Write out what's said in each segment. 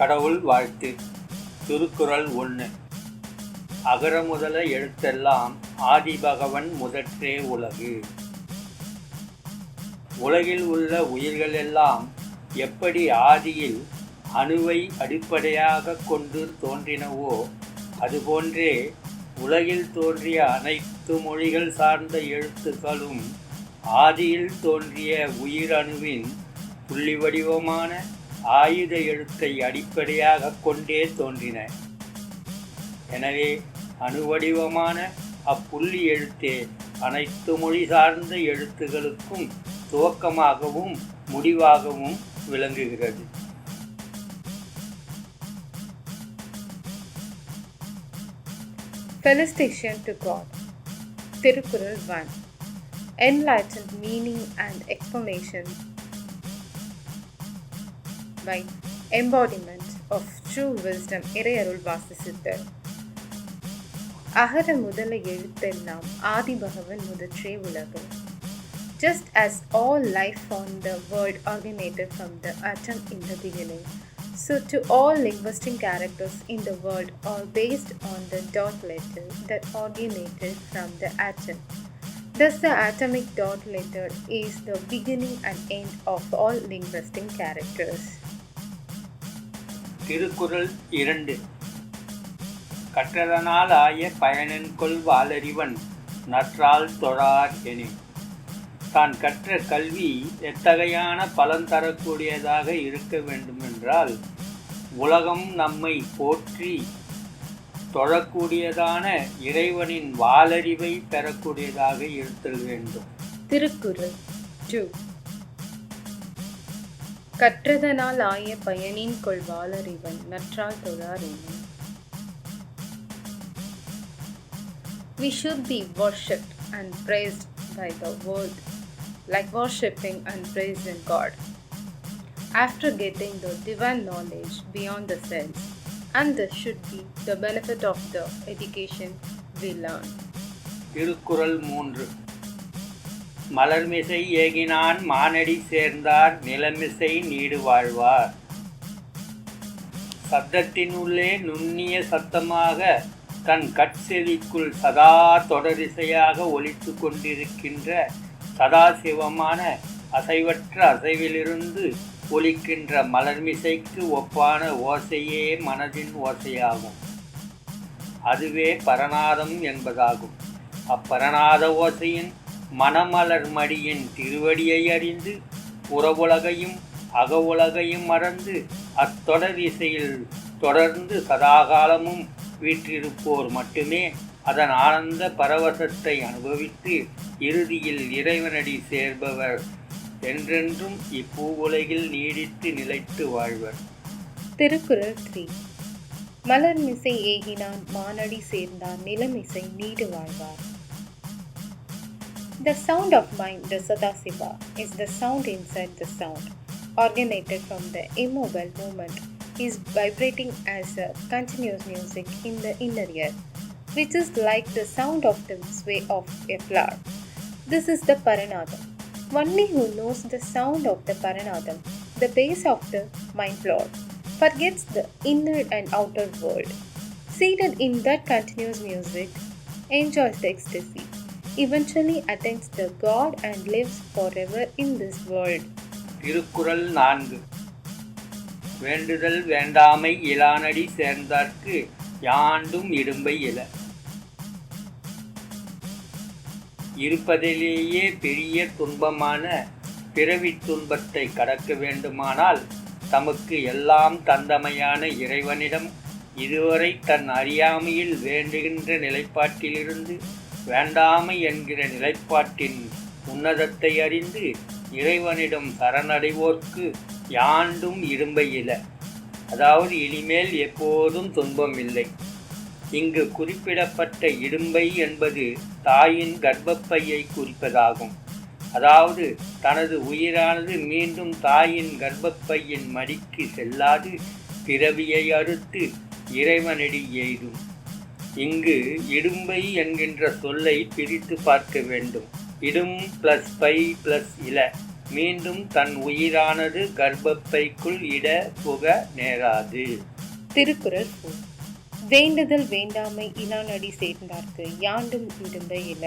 கடவுள் வாழ்த்து. திருக்குறள் 1. அகர முதல எழுத்தெல்லாம் ஆதிபகவன் முதற்றே உலகு. உலகில் உள்ள உயிர்களெல்லாம் எப்படி ஆதியில் அணுவை அடிப்படையாக கொண்டு தோன்றினவோ அதுபோன்றே உலகில் தோன்றிய அனைத்து மொழிகள் சார்ந்த எழுத்துக்களும் ஆதியில் தோன்றிய உயிரணுவின் புள்ளி வடிவமான ஆயுத எழுத்தை அடிப்படையாக கொண்டே தோன்றின. எனவே அணுவடிவமான அப்புள்ளி எழுத்தே அனைத்து மொழி சார்ந்த எழுத்துகளுக்கும் துவக்கமாகவும் முடிவாகவும் விளங்குகிறது. Felicitation to God. Tirukkural 1. Enlightened meaning and explanation by embodiment of true wisdom இறையருள் வாசிசித்தர். அகர முதல எழுத்தெல்லாம் ஆதிபகவன் முதற்றே உலகு. Just as all life found the word originated from the atom in the beginning, so to all linguistic characters in the world are based on the dot letter that originated from the atom. Thus the atomic dot letter is the beginning and end of all linguistic characters. Thirukkural 2. கற்றதனால் ஆய பயனென்கொள் வாளறிவன் நற்றால் தொழார் எனின். தான் கற்ற கல்வி எத்தகையான பலன் தரக்கூடியதாக இருக்க வேண்டுமென்றால் உலகம் நம்மை போற்றி தொழக்கூடியதான இறைவனின் வாளறிவை பெறக்கூடியதாக இருத்தல் வேண்டும். திருக்குறள் 2. கற்றதனால் ஆய பயனின் கொள்வாளறிவன் நற்றால் தொழார் எனின். We should be worshipped and praised by the world, like worshipping and praising God. After getting the divine knowledge beyond the sense, and this should be the benefit of the education we learn. Thirukkural 3. மலர்மிசை ஏகினான் மானடி சேர்ந்தார் நிலமிசை need வாழ்வார். சப்தத்தினுள்ளே நுண்ணிய சத்தமாக தன் கட்செவிக்குள் சதா தொடரிசையாக ஒலித்து கொண்டிருக்கின்ற சதாசிவமான அசைவற்ற அசைவிலிருந்து ஒலிக்கின்ற மலர்மிசைக்கு ஒப்பான ஓசையே மனதின் ஓசையாகும். அதுவே பரநாதம் என்பதாகும். அப்பரநாத ஓசையின் மணமலர் மடியின் திருவடியை அறிந்து புறவுலகையும் அகவுலகையும் மறந்து அத்தொடர் இசையில் தொடர்ந்து சதாகாலமும் வீற்றிருப்போர் மட்டுமே அதன் ஆனந்த பரவசத்தை அனுபவித்து இறுதியில் இறைவனடி சேர்பவர் என்றென்றும் இப்பூவுலகில் நீடித்து நிலைத்து வாழ்வர். திருக்குறள் 3. மலர்மிசை ஏகினான் மானடி சேர்ந்தான் நிலமிசை நீடு வாழ்வார். The sound of mind, the Sadasiva, is the sound inside the sound, originated from the immobile movement, is vibrating as a continuous music in the inner ear, which is like the sound of the sway of a flower. This is the Paranadam. Only who knows the sound of the Paranadam, the base of the mind floor, forgets the inner and outer world. Seated in that continuous music, enjoys the ecstasy, eventually attains the God and lives forever in this world. Thirukkural 4. வேண்டுதல் வேண்டாமை இலானடி சேர்ந்தார்க்கு யாண்டும் இடும்பை இல. இருப்பதிலேயே பெரிய துன்பமான பிறவித் துன்பத்தை கடக்க வேண்டுமானால் தமக்கு எல்லாம் தந்தமையான இறைவனிடம் இதுவரை தன் அறியாமையில் வேண்டுகின்ற நிலைப்பாட்டிலிருந்து வேண்டாமை என்கிற நிலைப்பாட்டின் உன்னதத்தை அறிந்து இறைவனிடம் சரணடைவோர்க்கு யாண்டும் இடும்பை இல. அதாவது இனிமேல் எப்போதும் துன்பம் இல்லை. இங்கு குறிப்பிடப்பட்ட இடும்பை என்பது தாயின் கர்ப்பப்பையை குறிப்பதாகும். அதாவது தனது உயிரானது மீண்டும் தாயின் கர்ப்பப்பையின் மடிக்கு செல்லாது பிறவியை அறுத்து இறைவனடி எய்தும். இங்கு இடும்பை என்கின்ற சொல்லை பிரித்து பார்க்க வேண்டும். இடும் ப்ளஸ் பை ப்ளஸ் இல மீண்டும் தன் உயிரானது கர்ப்பப்பைக்குள் இட புக நேராது. திருக்குறள் 4. வேண்டுதல் வேண்டாமை இலானடி சேர்ந்தார்க்கு யாண்டும் இடும்பை இல.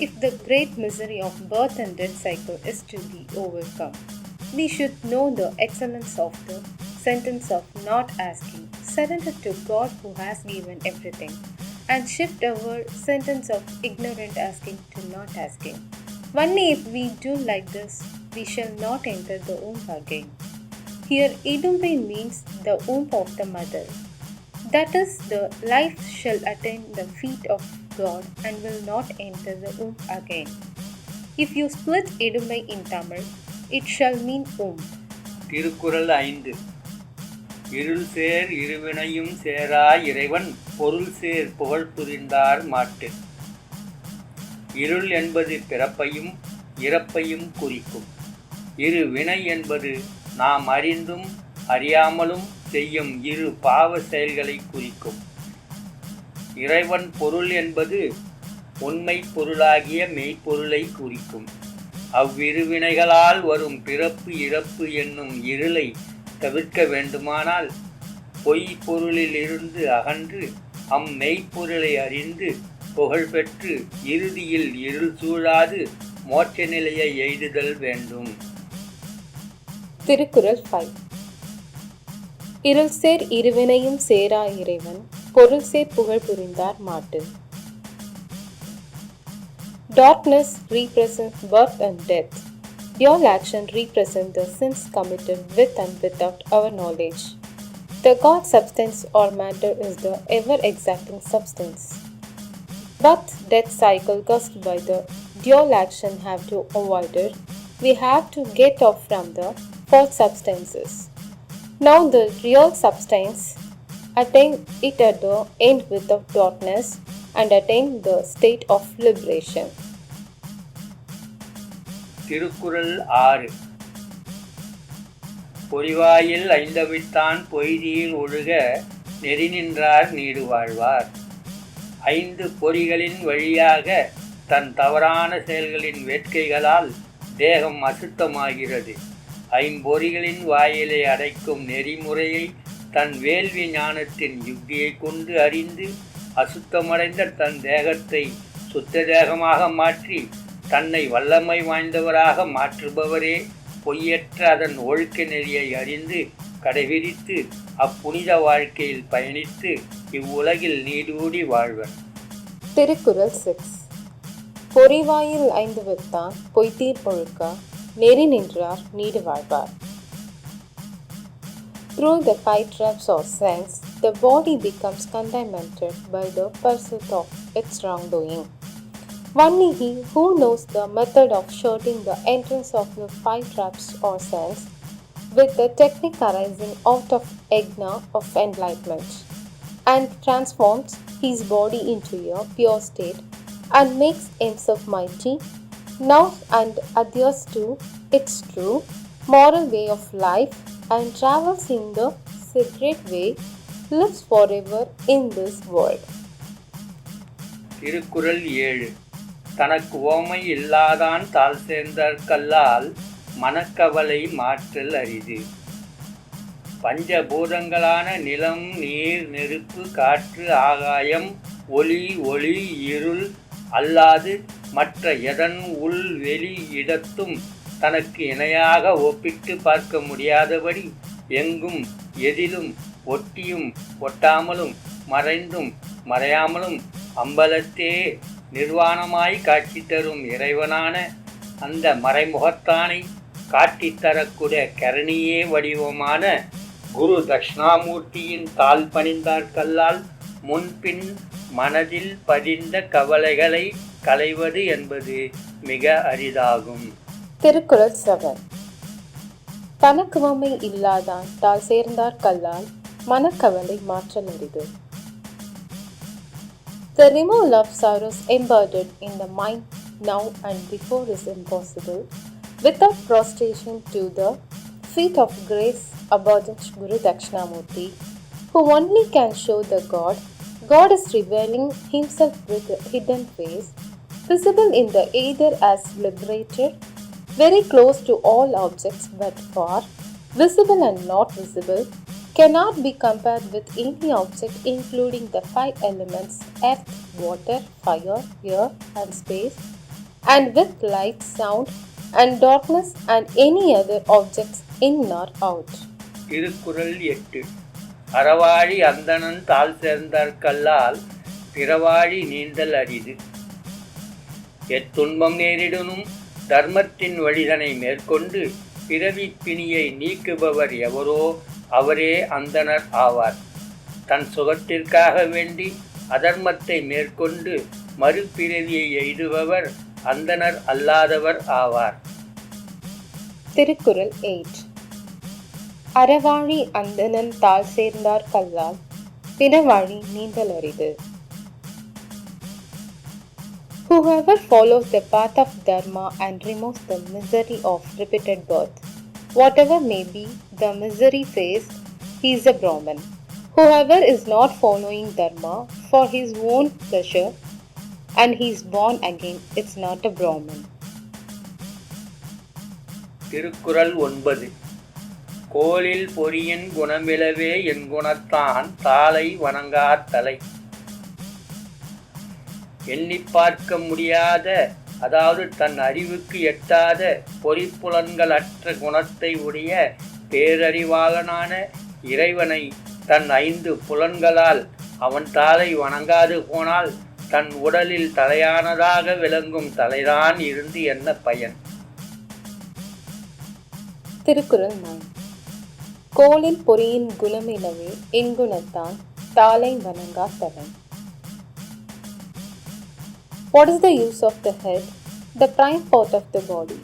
If the great misery of birth and death cycle is to be overcome, we should know the excellence of the sentence of not asking, surrender to God who has given everything, and shift our sentence of ignorant asking to not asking. Only if we do like this, we shall not enter the womb again. Here, Idumbe means the womb of the mother. That is, the life shall attain the feet of God and will not enter the womb again. If you split Idumbe in Tamil, it shall mean womb. Thirukkural 5. இருள் சேர் இருவினையும் சேரா இறைவன் பொருள் சேர் புகழ் புரிந்தார் மாட்டு. இருள் என்பது பிறப்பையும் இறப்பையும் குறிக்கும். இரு வினை என்பது நாம் அறிந்தும் அறியாமலும் செய்யும் இரு பாவ செயல்களை குறிக்கும். இறைவன் பொருள் என்பது உண்மை பொருளாகிய மெய்ப்பொருளை குறிக்கும். அவ்விரு வினைகளால் வரும் பிறப்பு இறப்பு என்னும் இருளை தவிர்க்க வேண்டுமானால் பொய் பொருளில் இருந்து அகன்று மெய்ப்பொருளை அறிந்து புகழ் பெற்று இறுதியில் இருள் சூழாது மோட்ச நிலையை எய்துதல் வேண்டும். திருக்குறள் 5. இருள் சேர் இருவினையும் சேரா இறைவன் பொருள் சேர் புகழ் புரிந்தார் மாட்டு. Darkness represents birth and death. Dual action represents the sins committed with and without our knowledge. The God substance or matter is the ever-exacting substance. But death cycle caused by the dual action have to avoid it. We have to get off from the false substances. Now the real substance attain it at the end without darkness and attain the state of liberation. Thirukkural 6. பொறிவாயில் ஐந்தவித்தான் பொய்தியில் ஒழுக நெறி நின்றார் need வாழ்வார். 5 பொறிகளின் வழியாக தன் தவறான செயல்களின் வேட்கைகளால் தேகம் அசுத்தமாகிறது. 5 பொறிகளின் வாயிலை அடைக்கும் நெறிமுறையை தன் வேள்வி ஞானத்தின் யுக்தியை கொண்டு அறிந்து அசுத்தமடைந்த தன் தேகத்தை சுத்த தேகமாக மாற்றி தன்னை வல்லமை வாய்ந்தவராக மாற்றுபவரே பொய்யற்ற அதன் ஒழுக்க நெறியை அறிந்து கடைபிடித்து அப்புனித வாழ்க்கையில் பயணித்து இவ்வுலகில் நீடூடி வாழ்வர். திருக்குறள் 6. பொறிவாயில் ஐந்தவித்தான் பொய்தீர் ஒழுக்க நெறி நின்றார் நீடு வாழ்வார். Through the 5 traps or sense, the body becomes contaminated by the pursuit of its wrongdoing. Only he who knows the method of shutting the entrance of the 5 traps or sense with the technique arising out of yajna of enlightenment and transforms his body into a pure state and makes himself mighty, now and adheres to its true moral way of life and travels in the sacred way, lives forever in this world. Thirukkural 7. தனக்கு ஓமை இல்லாதான் தாழ் சேர்ந்தார்கல்லால் மனக்கவலை மாற்றல் அரிது. பஞ்சபூதங்களான நிலம் நீர் நெருப்பு காற்று ஆகாயம் ஒளி ஒளி இருள் அல்லாது மற்ற எதன் உள் வெளி இடத்தும் தனக்கு இணையாக ஒப்பிட்டு பார்க்க முடியாதபடி எங்கும் எதிலும் ஒட்டியும் ஒட்டாமலும் மறைந்தும் மறையாமலும் அம்பலத்தே நிர்வாணமாய் காட்சி தரும் இறைவனான அந்த மறைமுகத்தானை காட்டித்தரக்கூடிய கரணியே வடிவமான குரு தட்சிணாமூர்த்தியின் தாழ் பணிந்தார்கல்லால் முன்பின் மனதில் பதிந்த கவலைகளை களைவது என்பது மிக அரிதாகும். திருக்குறள் 7. தனக்கு உவமை இல்லாதான் தாழ் சேர்ந்தார்கல்லால் மனக்கவலை மாற்றல் அரிது. The removal of sorrows embodied in the mind now and before is impossible without prostration to the feet of grace abundant Guru Dakshinamurti, who only can show the God. God is revealing himself with a hidden face visible in the ether as liberated, very close to all objects but far, visible and not visible, cannot be compared with any object including the five elements earth, water, fire, air, and space, and with light, sound, and darkness, and any other objects in or out. Thirukkural 8. Aravazhi அந்தணன் தாழ் சேர்ந்தார்கல்லால் பிறவாழி நீந்தல் அரிது. எத்துன்பம் நேரிடனும் தர்மத்தின் வழிதனை மேற்கொண்டு பிறவி பிணியை நீக்குபவர் எவரோ அவரே அந்தணர் ஆவார். தன் சுகத்திற்காக வேண்டி அதர்மத்தை மேற்கொண்டு மறுபிறவியை எய்துபவர் அந்தணர் அல்லாதவர் ஆவார். திருக்குறள் 8. அறவாழி அந்தணன் தாழ் சேர்ந்தார் கல்லால் பிறவாழி நீந்தல் அரிது. Whoever follows the path of Dharma and removes the misery of repeated birth, whatever may be the misery faced, he is a Brahman. Whoever is not following Dharma for his own pleasure and he is born again, it's not a Brahman. Thirukkural 9. கோலில் பொறியின் குணமிலவே என் குணத்தான் தாளை வணங்காத் தலை. எண்ணி பார்க்க முடியாத, அதாவது தன் அறிவுக்கு எட்டாத பொறிப்புலன்கள் அற்ற குணத்தை உடைய பேரறிவாளனான இறைவனை தன் 5 புலன்களால் அவன் தாளை வணங்காது போனால் தன் உடலில் தலையானதாக விளங்கும் தலைதான் இருந்து என்ன பயன்? திருக்குறள் 9. கோலில் பொறியின் குணமிலவே என்குணத்தான் தாளை வணங்கா தலை. What is the use of the head, the prime part of the body,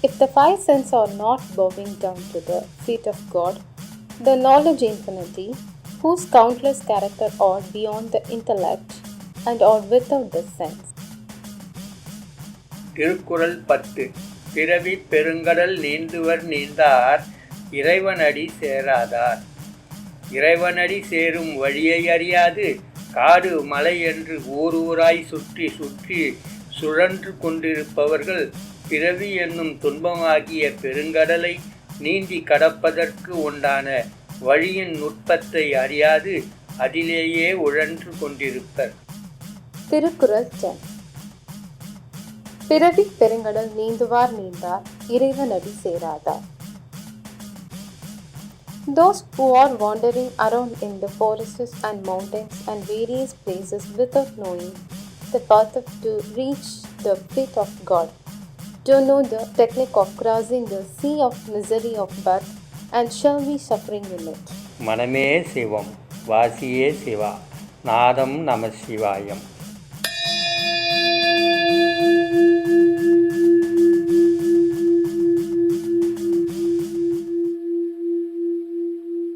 if the 5 senses are not bowing down to the feet of God, the knowledge infinity, whose countless character are beyond the intellect and are without the sense? Thirukkural 10. பிறவி பெருங்கடல் நீந்துவர் நீந்தார் இறைவனடி சேராதார். இறைவனடி சேரும் வழியை அறியாது காடு மலை என்று ஊராய் சுற்றி சுற்றி சுழன்று கொண்டிருப்பவர்கள் பிறவி என்னும் துன்பமாகிய பெருங்கடலை நீந்தி கடப்பதற்கு உண்டான வழியின் நுட்பத்தை அறியாது அதிலேயே உழன்று கொண்டிருப்பர். திருக்குறள் 10. பிறவி பெருங்கடல் நீந்துவார் நீந்தார் இறைவனடி சேராதார். Those who are wandering around in the forests and mountains and various places without knowing the path to reach the feet of God, to know the technique of crossing the sea of misery of birth and shall be suffering in it. மனமே சிவம், வாசியே சிவா, நாதம் நம சிவாயம்.